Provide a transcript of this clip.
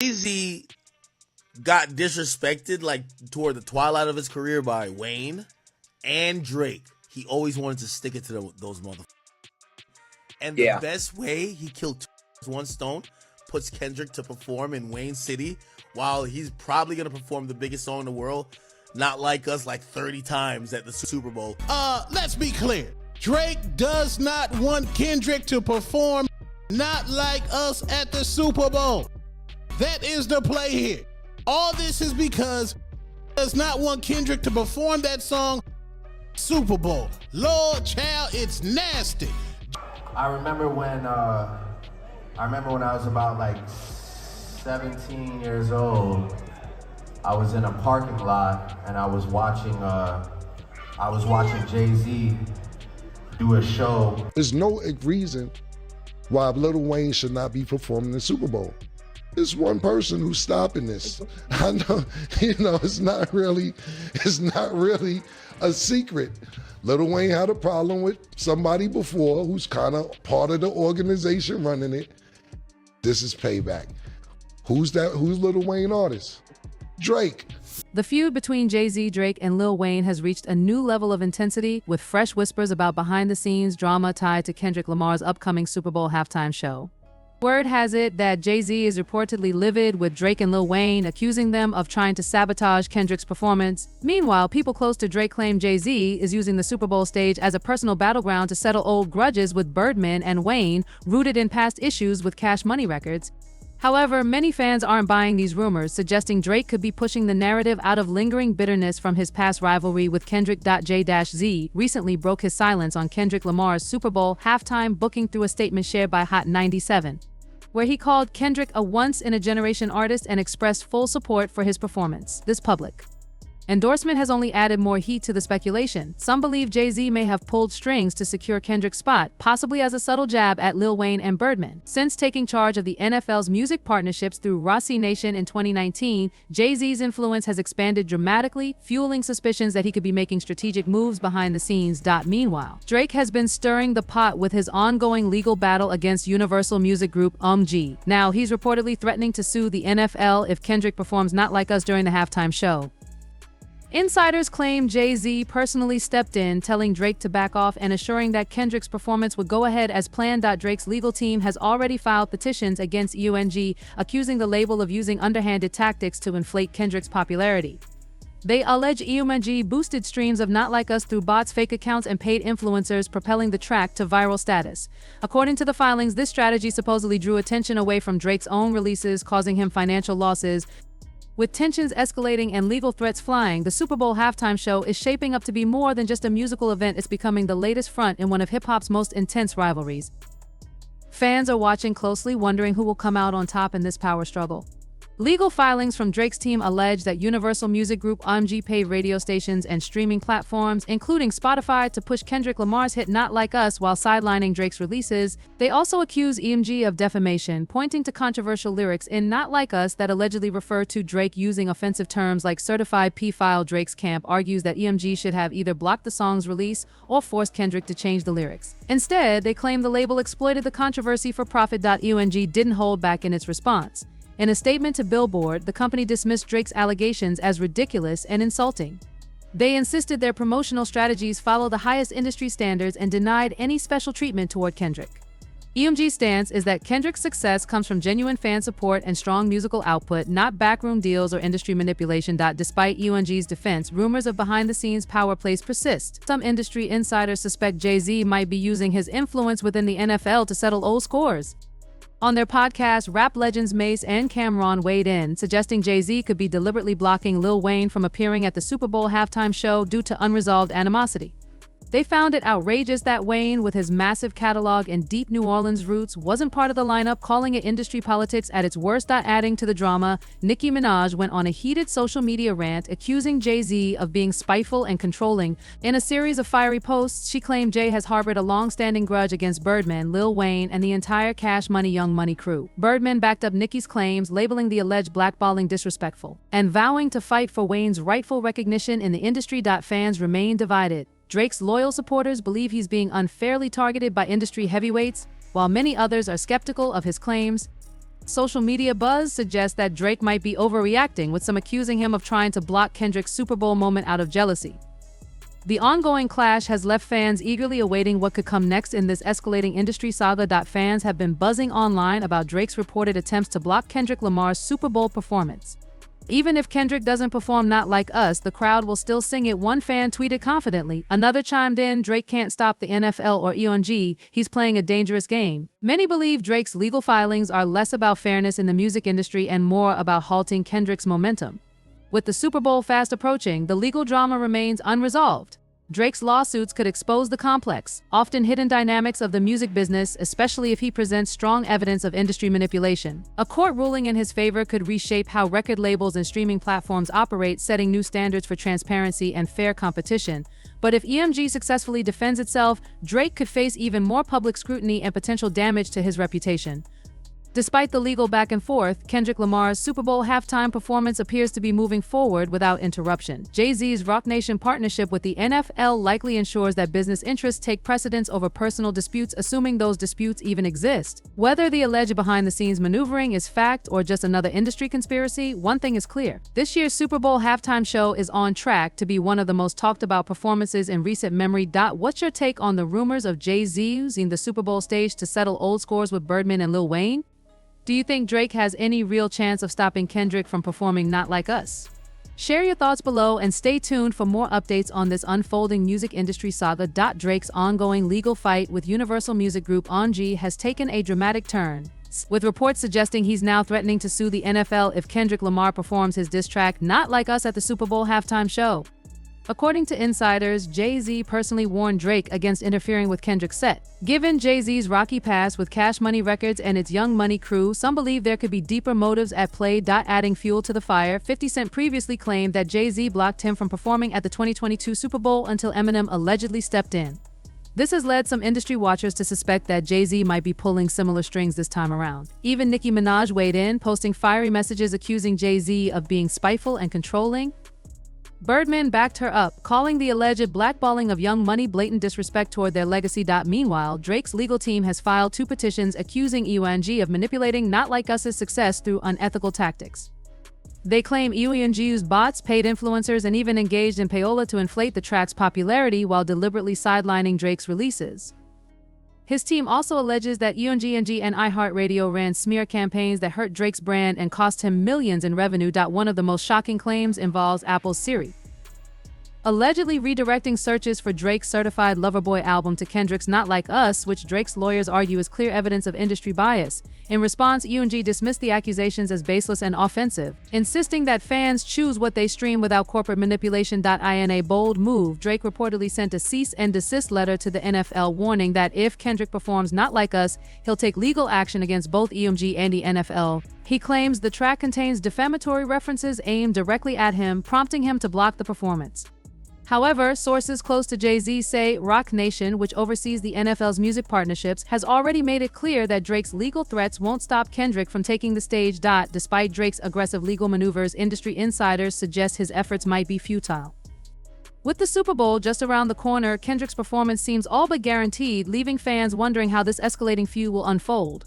Jay-Z got disrespected like toward the twilight of his career by Wayne and Drake. He always wanted to stick it to those motherfuckers. And the best way he killed two with one stone, puts Kendrick to perform in Wayne City while he's probably going to perform the biggest song in the world, Not Like Us, like 30 times at the Super Bowl. Let's be clear. Drake does not want Kendrick to perform Not Like Us at the Super Bowl. That is the play here. All this is because he does not want Kendrick to perform that song Super Bowl. Lord child, it's nasty. I remember when I was about like 17 years old. I was in a parking lot and I was watching Jay-Z do a show. There's no reason why Lil Wayne should not be performing the Super Bowl. There's one person who's stopping this. I know, it's not really a secret. Lil Wayne had a problem with somebody before who's kind of part of the organization running it. This is payback. Who's that? Who's Lil Wayne artist? Drake. The feud between Jay-Z, Drake, and Lil Wayne has reached a new level of intensity, with fresh whispers about behind-the-scenes drama tied to Kendrick Lamar's upcoming Super Bowl halftime show. Word has it that Jay-Z is reportedly livid with Drake and Lil Wayne, accusing them of trying to sabotage Kendrick's performance. Meanwhile, people close to Drake claim Jay-Z is using the Super Bowl stage as a personal battleground to settle old grudges with Birdman and Wayne, rooted in past issues with Cash Money Records. However, many fans aren't buying these rumors, suggesting Drake could be pushing the narrative out of lingering bitterness from his past rivalry with Kendrick. J-Z recently broke his silence on Kendrick Lamar's Super Bowl halftime booking through a statement shared by Hot 97, where he called Kendrick a once-in-a-generation artist and expressed full support for his performance. This public endorsement has only added more heat to the speculation. Some believe Jay-Z may have pulled strings to secure Kendrick's spot, possibly as a subtle jab at Lil Wayne and Birdman. Since taking charge of the NFL's music partnerships through Rossi Nation in 2019, Jay-Z's influence has expanded dramatically, fueling suspicions that he could be making strategic moves behind the scenes. Meanwhile, Drake has been stirring the pot with his ongoing legal battle against Universal Music Group UMG. Now, he's reportedly threatening to sue the NFL if Kendrick performs Not Like Us during the halftime show. Insiders claim Jay-Z personally stepped in, telling Drake to back off and assuring that Kendrick's performance would go ahead as planned. Drake's legal team has already filed petitions against UMG, accusing the label of using underhanded tactics to inflate Kendrick's popularity. They allege UMG boosted streams of Not Like Us through bots, fake accounts, and paid influencers, propelling the track to viral status. According to the filings, this strategy supposedly drew attention away from Drake's own releases, causing him financial losses. With tensions escalating and legal threats flying, the Super Bowl halftime show is shaping up to be more than just a musical event. It's becoming the latest front in one of hip-hop's most intense rivalries. Fans are watching closely, wondering who will come out on top in this power struggle. Legal filings from Drake's team allege that Universal Music Group UMG paid radio stations and streaming platforms, including Spotify, to push Kendrick Lamar's hit Not Like Us while sidelining Drake's releases. They also accuse UMG of defamation, pointing to controversial lyrics in Not Like Us that allegedly refer to Drake using offensive terms like certified pedophile. Drake's camp argues that UMG should have either blocked the song's release or forced Kendrick to change the lyrics. Instead, they claim the label exploited the controversy for profit. UMG didn't hold back in its response. In a statement to Billboard, the company dismissed Drake's allegations as ridiculous and insulting. They insisted their promotional strategies follow the highest industry standards and denied any special treatment toward Kendrick. UMG's stance is that Kendrick's success comes from genuine fan support and strong musical output, not backroom deals or industry manipulation. Despite UMG's defense, rumors of behind-the-scenes power plays persist. Some industry insiders suspect Jay-Z might be using his influence within the NFL to settle old scores. On their podcast, rap legends Mace and Cam'ron weighed in, suggesting Jay-Z could be deliberately blocking Lil Wayne from appearing at the Super Bowl halftime show due to unresolved animosity. They found it outrageous that Wayne, with his massive catalog and deep New Orleans roots, wasn't part of the lineup, calling it industry politics at its worst. Adding to the drama, Nicki Minaj went on a heated social media rant, accusing Jay-Z of being spiteful and controlling. In a series of fiery posts, she claimed Jay has harbored a long-standing grudge against Birdman, Lil Wayne, and the entire Cash Money Young Money crew. Birdman backed up Nicki's claims, labeling the alleged blackballing disrespectful, and vowing to fight for Wayne's rightful recognition in the industry. Fans remain divided. Drake's loyal supporters believe he's being unfairly targeted by industry heavyweights, while many others are skeptical of his claims. Social media buzz suggests that Drake might be overreacting, with some accusing him of trying to block Kendrick's Super Bowl moment out of jealousy. The ongoing clash has left fans eagerly awaiting what could come next in this escalating industry saga. Fans have been buzzing online about Drake's reported attempts to block Kendrick Lamar's Super Bowl performance. Even if Kendrick doesn't perform Not Like Us, the crowd will still sing it, one fan tweeted confidently. Another chimed in, Drake can't stop the NFL or EONG, he's playing a dangerous game. Many believe Drake's legal filings are less about fairness in the music industry and more about halting Kendrick's momentum. With the Super Bowl fast approaching, the legal drama remains unresolved. Drake's lawsuits could expose the complex, often hidden dynamics of the music business, especially if he presents strong evidence of industry manipulation. A court ruling in his favor could reshape how record labels and streaming platforms operate, setting new standards for transparency and fair competition. But if EMG successfully defends itself, Drake could face even more public scrutiny and potential damage to his reputation. Despite the legal back and forth, Kendrick Lamar's Super Bowl halftime performance appears to be moving forward without interruption. Jay-Z's Roc Nation partnership with the NFL likely ensures that business interests take precedence over personal disputes, assuming those disputes even exist. Whether the alleged behind-the-scenes maneuvering is fact or just another industry conspiracy, one thing is clear. This year's Super Bowl halftime show is on track to be one of the most talked-about performances in recent memory. What's your take on the rumors of Jay-Z using the Super Bowl stage to settle old scores with Birdman and Lil Wayne? Do you think Drake has any real chance of stopping Kendrick from performing Not Like Us? Share your thoughts below and stay tuned for more updates on this unfolding music industry saga. Drake's ongoing legal fight with Universal Music Group EONG has taken a dramatic turn, with reports suggesting he's now threatening to sue the NFL if Kendrick Lamar performs his diss track Not Like Us at the Super Bowl halftime show. According to insiders, Jay-Z personally warned Drake against interfering with Kendrick's set. Given Jay-Z's rocky past with Cash Money Records and its Young Money crew, some believe there could be deeper motives at play. Adding fuel to the fire, 50 Cent previously claimed that Jay-Z blocked him from performing at the 2022 Super Bowl until Eminem allegedly stepped in. This has led some industry watchers to suspect that Jay-Z might be pulling similar strings this time around. Even Nicki Minaj weighed in, posting fiery messages accusing Jay-Z of being spiteful and controlling. Birdman backed her up, calling the alleged blackballing of Young Money blatant disrespect toward their legacy. Meanwhile, Drake's legal team has filed 2 petitions accusing EONG of manipulating Not Like Us's success through unethical tactics. They claim EONG used bots, paid influencers, and even engaged in payola to inflate the track's popularity while deliberately sidelining Drake's releases. His team also alleges that EONG and iHeartRadio ran smear campaigns that hurt Drake's brand and cost him millions in revenue. One of the most shocking claims involves Apple's Siri, allegedly redirecting searches for Drake's Certified Lover Boy album to Kendrick's Not Like Us, which Drake's lawyers argue is clear evidence of industry bias. In response, EONG dismissed the accusations as baseless and offensive, insisting that fans choose what they stream without corporate manipulation. In a bold move, Drake reportedly sent a cease and desist letter to the NFL warning that if Kendrick performs Not Like Us, he'll take legal action against both EONG and the NFL. He claims the track contains defamatory references aimed directly at him, prompting him to block the performance. However, sources close to Jay-Z say Roc Nation, which oversees the NFL's music partnerships, has already made it clear that Drake's legal threats won't stop Kendrick from taking the stage. Despite Drake's aggressive legal maneuvers, industry insiders suggest his efforts might be futile. With the Super Bowl just around the corner, Kendrick's performance seems all but guaranteed, leaving fans wondering how this escalating feud will unfold.